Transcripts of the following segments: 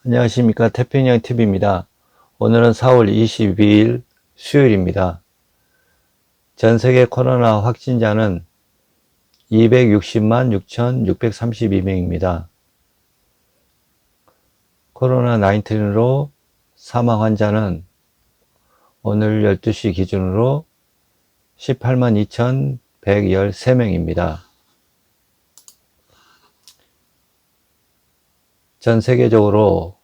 안녕하십니까. 태평양TV입니다. 오늘은 4월 22일 수요일입니다. 전세계 코로나 확진자는 260만 6,632명입니다. 코로나19로 사망 환자는 오늘 12시 기준으로 18만 2,113명입니다. 전 세계적으로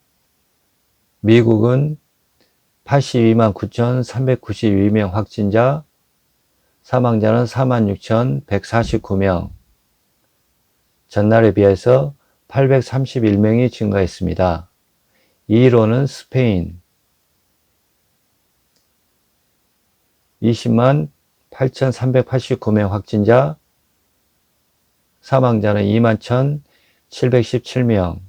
미국은 82만 9,392명 확진자, 사망자는 46,149명, 전날에 비해서 831명이 증가했습니다. 2위로는 스페인 20만 8,389명 확진자, 사망자는 2만 1,717명,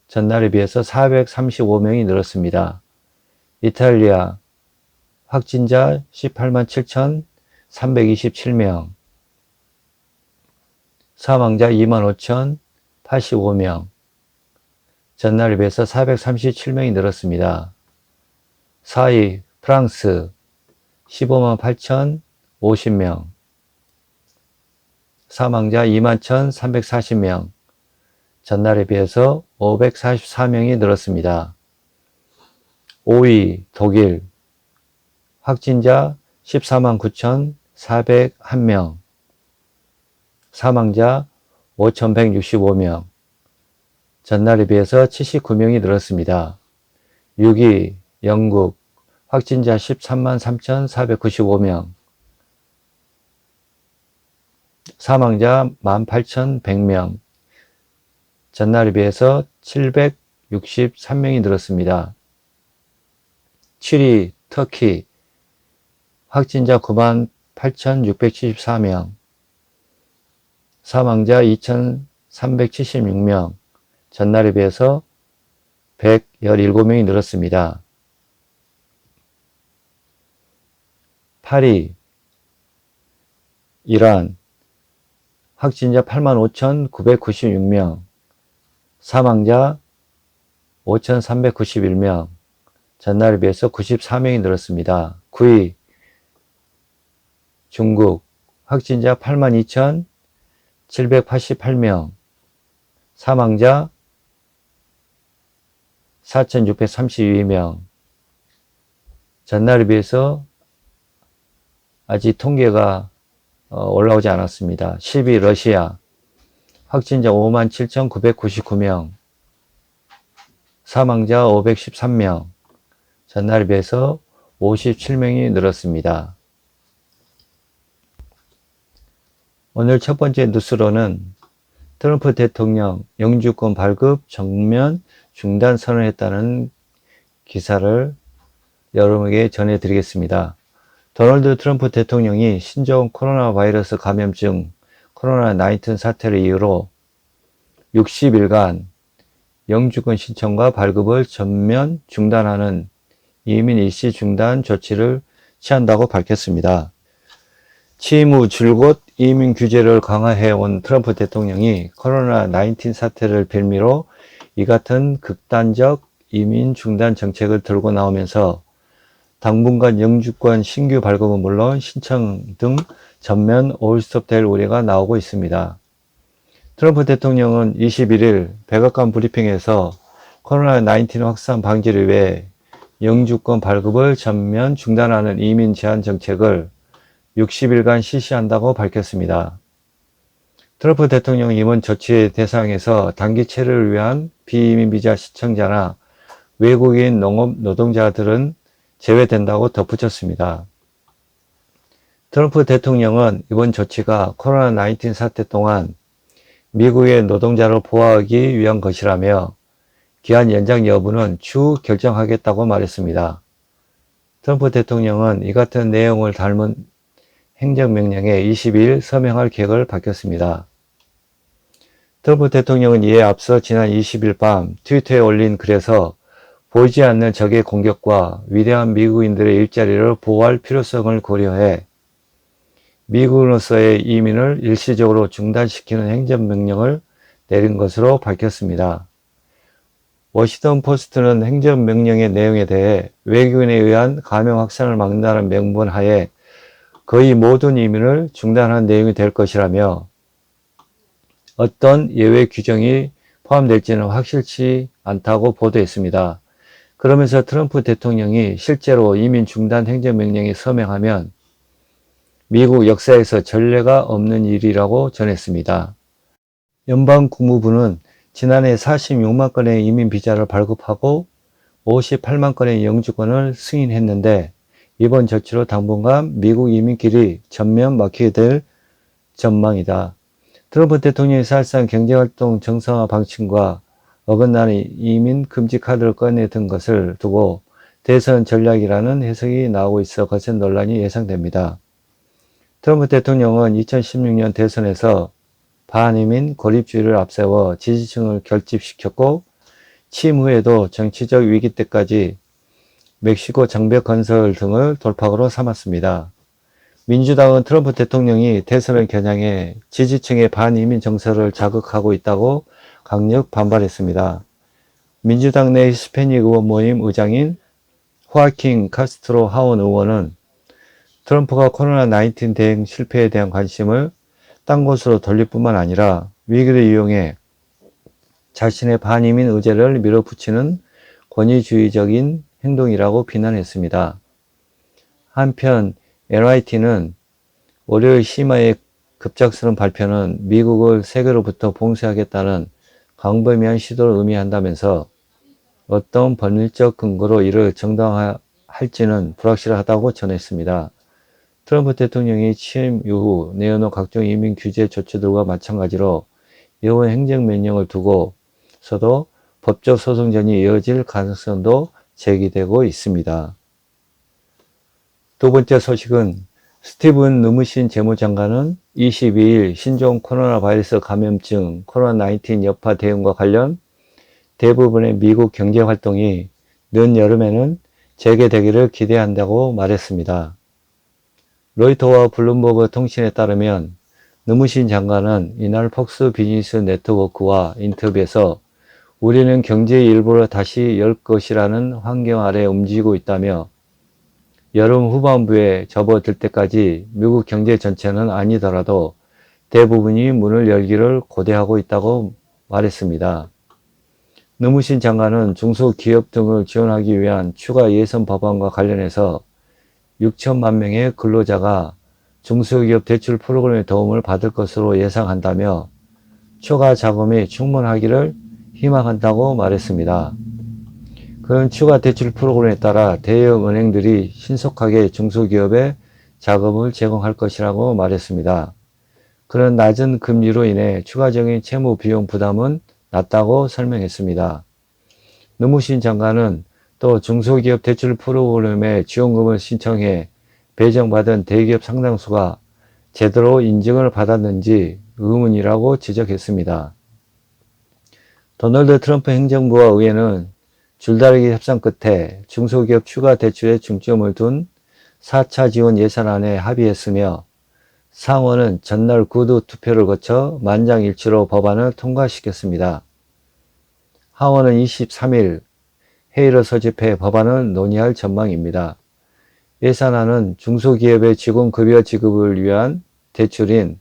전날에 비해서 435명이 늘었습니다. 이탈리아 확진자 18만 7,327명, 사망자 2만 5,085명, 전날에 비해서 437명이 늘었습니다. 4위 프랑스 15만 8,050명, 사망자 2만 1,340명, 전날에 비해서 544명이 늘었습니다. 5위 독일 확진자 14만 9,401명, 사망자 5,165명, 전날에 비해서 79명이 늘었습니다. 6위 영국 확진자 13만 3,495명, 사망자 18,100명, 전날에 비해서 763명이 늘었습니다. 7위 터키 확진자 9만 8,674명, 사망자 2,376명, 전날에 비해서 117명이 늘었습니다. 8위 이란 확진자 8만 5,996명, 사망자 5,391명, 전날에 비해서 94명이 늘었습니다. 9위 중국 확진자 8만 2,788명, 사망자 4,632명, 전날에 비해서 아직 통계가 올라오지 않았습니다. 10위 러시아 확진자 5만 7,999명, 사망자 513명, 전날에 비해서 57명이 늘었습니다. 오늘 첫 번째 뉴스로는 트럼프 대통령 영주권 발급 전면 중단 선언했다는 기사를 여러분에게 전해드리겠습니다. 도널드 트럼프 대통령이 신종 코로나 바이러스 감염증 코로나19 사태를 이유로 60일간 영주권 신청과 발급을 전면 중단하는 이민 일시 중단 조치를 취한다고 밝혔습니다. 취임 후 줄곧 이민 규제를 강화해온 트럼프 대통령이 코로나19 사태를 빌미로 이 같은 극단적 이민 중단 정책을 들고 나오면서 당분간 영주권 신규 발급은 물론 신청 등 전면 올스톱될 우려가 나오고 있습니다. 트럼프 대통령은 21일 백악관 브리핑에서 코로나19 확산 방지를 위해 영주권 발급을 전면 중단하는 이민 제한 정책을 60일간 실시한다고 밝혔습니다. 트럼프 대통령은 이번 조치의 대상에서 단기 체류를 위한 비이민 비자 시청자나 외국인 농업 노동자들은 제외된다고 덧붙였습니다. 트럼프 대통령은 이번 조치가 코로나19 사태 동안 미국의 노동자를 보호하기 위한 것이라며 기한 연장 여부는 추후 결정하겠다고 말했습니다. 트럼프 대통령은 이 같은 내용을 담은 행정명령에 22일 서명할 계획을 밝혔습니다. 트럼프 대통령은 이에 앞서 지난 20일 밤 트위터에 올린 글에서 보이지 않는 적의 공격과 위대한 미국인들의 일자리를 보호할 필요성을 고려해 미국으로서의 이민을 일시적으로 중단시키는 행정명령을 내린 것으로 밝혔습니다. 워싱턴 포스트는 행정명령의 내용에 대해 외국인에 의한 감염 확산을 막는다는 명분 하에 거의 모든 이민을 중단한 내용이 될 것이라며 어떤 예외 규정이 포함될지는 확실치 않다고 보도했습니다. 그러면서 트럼프 대통령이 실제로 이민 중단 행정명령에 서명하면 미국 역사에서 전례가 없는 일이라고 전했습니다. 연방국무부는 지난해 46만 건의 이민 비자를 발급하고 58만 건의 영주권을 승인했는데 이번 조치로 당분간 미국 이민길이 전면 막히게 될 전망이다. 트럼프 대통령이 사실상 경제활동 정상화 방침과 어긋나는 이민 금지 카드를 꺼내든 것을 두고 대선 전략이라는 해석이 나오고 있어 거센 논란이 예상됩니다. 트럼프 대통령은 2016년 대선에서 반이민 고립주의를 앞세워 지지층을 결집시켰고 취임 후에도 정치적 위기 때까지 멕시코 장벽 건설 등을 돌파구로 삼았습니다. 민주당은 트럼프 대통령이 대선을 겨냥해 지지층의 반이민 정서를 자극하고 있다고 강력 반발했습니다. 민주당 내 히스패닉 의원 모임 의장인 호아킨 카스트로 하원 의원은 트럼프가 코로나19 대응 실패에 대한 관심을 딴 곳으로 돌릴 뿐만 아니라 위기를 이용해 자신의 반이민 의제를 밀어붙이는 권위주의적인 행동이라고 비난했습니다. 한편 NYT는 월요일 심화의 급작스러운 발표는 미국을 세계로부터 봉쇄하겠다는 광범위한 시도를 의미한다면서 어떤 법률적 근거로 이를 정당화할지는 불확실하다고 전했습니다. 트럼프 대통령이 취임 이후 내어놓은 각종 이민 규제 조치들과 마찬가지로 이번 행정명령을 두고서도 법적 소송전이 이어질 가능성도 제기되고 있습니다. 두 번째 소식은 스티븐 느무신 재무장관은 22일 신종 코로나 바이러스 감염증 코로나19 여파 대응과 관련 대부분의 미국 경제활동이 늦 여름에는 재개되기를 기대한다고 말했습니다. 로이터와 블룸버그 통신에 따르면 느무신 장관은 이날 폭스 비즈니스 네트워크와 인터뷰에서 우리는 경제의 일부를 다시 열 것이라는 환경 아래 움직이고 있다며 여름 후반부에 접어들 때까지 미국 경제 전체는 아니더라도 대부분이 문을 열기를 고대하고 있다고 말했습니다. 느무신 장관은 중소기업 등을 지원하기 위한 추가 예산 법안과 관련해서 6천만 명의 근로자가 중소기업 대출 프로그램의 도움을 받을 것으로 예상한다며 추가 자금이 충분하기를 희망한다고 말했습니다. 그런 추가 대출 프로그램에 따라 대형 은행들이 신속하게 중소기업에 자금을 제공할 것이라고 말했습니다. 그런 낮은 금리로 인해 추가적인 채무 비용 부담은 낮다고 설명했습니다. 느무신 장관은 또 중소기업 대출 프로그램에 지원금을 신청해 배정받은 대기업 상당수가 제대로 인증을 받았는지 의문이라고 지적했습니다. 도널드 트럼프 행정부와 의회는 줄다리기 협상 끝에 중소기업 추가 대출에 중점을 둔 4차 지원 예산안에 합의했으며 상원은 전날 구두 투표를 거쳐 만장일치로 법안을 통과시켰습니다. 하원은 23일 회의를 소집해 법안을 논의할 전망입니다. 예산안은 중소기업의 직원급여 지급을 위한 대출인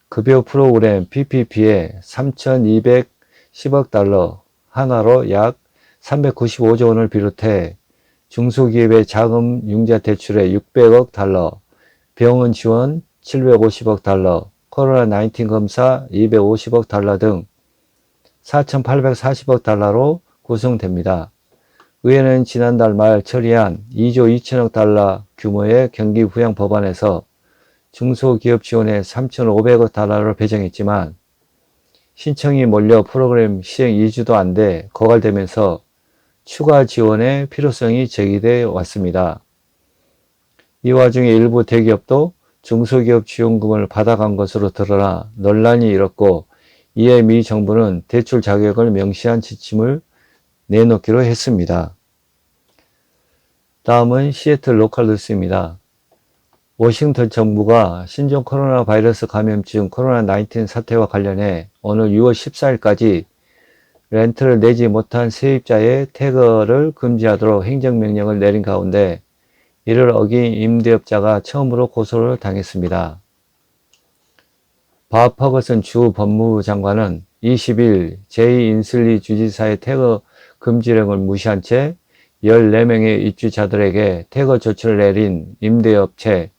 급여 프로그램 PPP에 3,210억 달러, 하나로 약 395조 원을 비롯해 중소기업의 자금 융자 대출에 600억 달러, 병원 지원 750억 달러, 코로나19 검사 250억 달러 등 4,840억 달러로 구성됩니다. 의회는 지난달 말 처리한 2조 2천억 달러 규모의 경기 부양 법안에서 중소기업 지원에 3,500억 달러를 배정했지만 신청이 몰려 프로그램 시행 2주도 안 돼 거갈되면서 추가 지원의 필요성이 제기돼 왔습니다. 이 와중에 일부 대기업도 중소기업 지원금을 받아간 것으로 드러나 논란이 일었고 이에 미 정부는 대출 자격을 명시한 지침을 내놓기로 했습니다. 다음은 시애틀 로컬 뉴스입니다. 워싱턴 정부가 신종 코로나 바이러스 감염증 코로나19 사태와 관련해 오늘 6월 14일까지 렌트를 내지 못한 세입자의 퇴거를 금지하도록 행정명령을 내린 가운데 이를 어긴 임대업자가 처음으로 고소를 당했습니다. 밥 퍼거슨 주 법무부 장관은 20일 제2인슬리 주지사의 퇴거 금지령을 무시한 채 14명의 입주자들에게 퇴거 조치를 내린 임대업체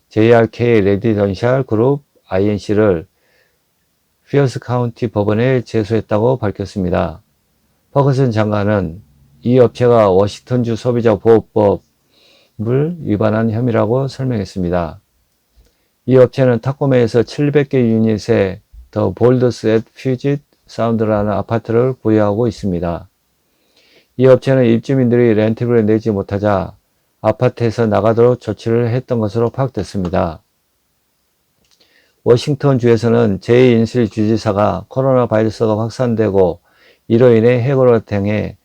JRK 레지던셜 그룹 INC를 피어스 카운티 법원에 제소했다고 밝혔습니다. 퍼거슨 장관은 이 업체가 워싱턴주 소비자 보호법을 위반한 혐의라고 설명했습니다. 이 업체는 타코메에서 700개 유닛의 더 볼더스 앳 퓨짓 사운드라는 아파트를 보유하고 있습니다. 이 업체는 입주민들이 렌트비를 내지 못하자 아파트에서 나가도록 조치를 했던 것으로 파악됐습니다. 워싱턴주에서는 제2인슬 주지사가 코로나 바이러스가 확산되고 이로 인해 해고를 당해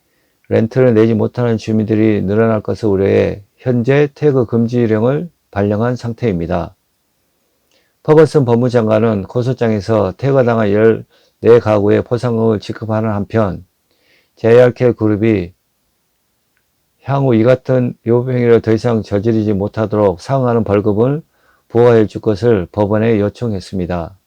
렌트를 내지 못하는 주민들이 늘어날 것을 우려해 현재 퇴거 금지령을 발령한 상태입니다. 퍼거슨 법무장관은 고소장에서 퇴거당한 14가구의 보상금을 지급하는 한편 JRK 그룹이 향후 이 같은 위법행위를 더 이상 저지르지 못하도록 상응하는 벌금을 부과해 줄 것을 법원에 요청했습니다.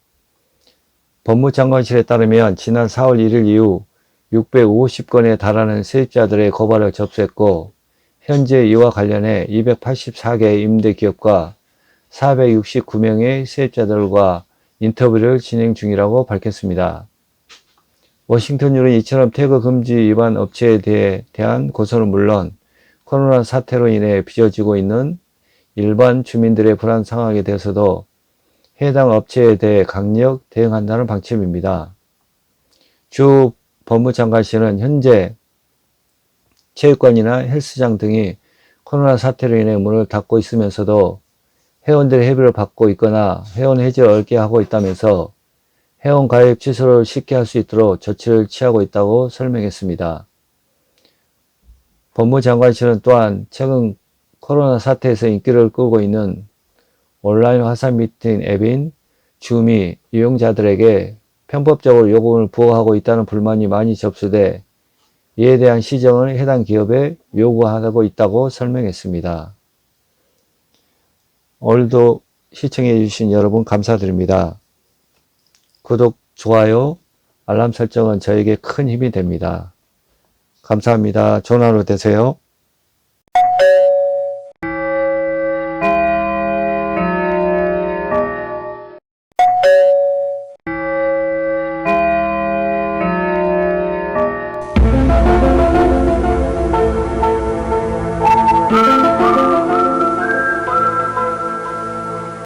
법무장관실에 따르면 지난 4월 1일 이후 650건에 달하는 세입자들의 고발을 접수했고 현재 이와 관련해 284개의 임대기업과 469명의 세입자들과 인터뷰를 진행 중이라고 밝혔습니다. 워싱턴주는 이처럼 퇴거 금지 위반 업체에 대한 고소는 물론 코로나 사태로 인해 빚어지고 있는 일반 주민들의 불안 상황에 대해서도 해당 업체에 대해 강력 대응한다는 방침입니다. 주 법무장관실은 현재 체육관이나 헬스장 등이 코로나 사태로 인해 문을 닫고 있으면서도 회원들의 회비를 받고 있거나 회원 해지를 어렵게 하고 있다면서 회원 가입 취소를 쉽게 할 수 있도록 조치를 취하고 있다고 설명했습니다. 법무장관실은 또한 최근 코로나 사태에서 인기를 끌고 있는 온라인 화상 미팅 앱인 줌이 이용자들에게 편법적으로 요금을 부과하고 있다는 불만이 많이 접수돼 이에 대한 시정을 해당 기업에 요구하고 있다고 설명했습니다. 오늘도 시청해 주신 여러분 감사드립니다. 구독, 좋아요, 알람 설정은 저에게 큰 힘이 됩니다. 감사합니다. 좋은 하루 되세요.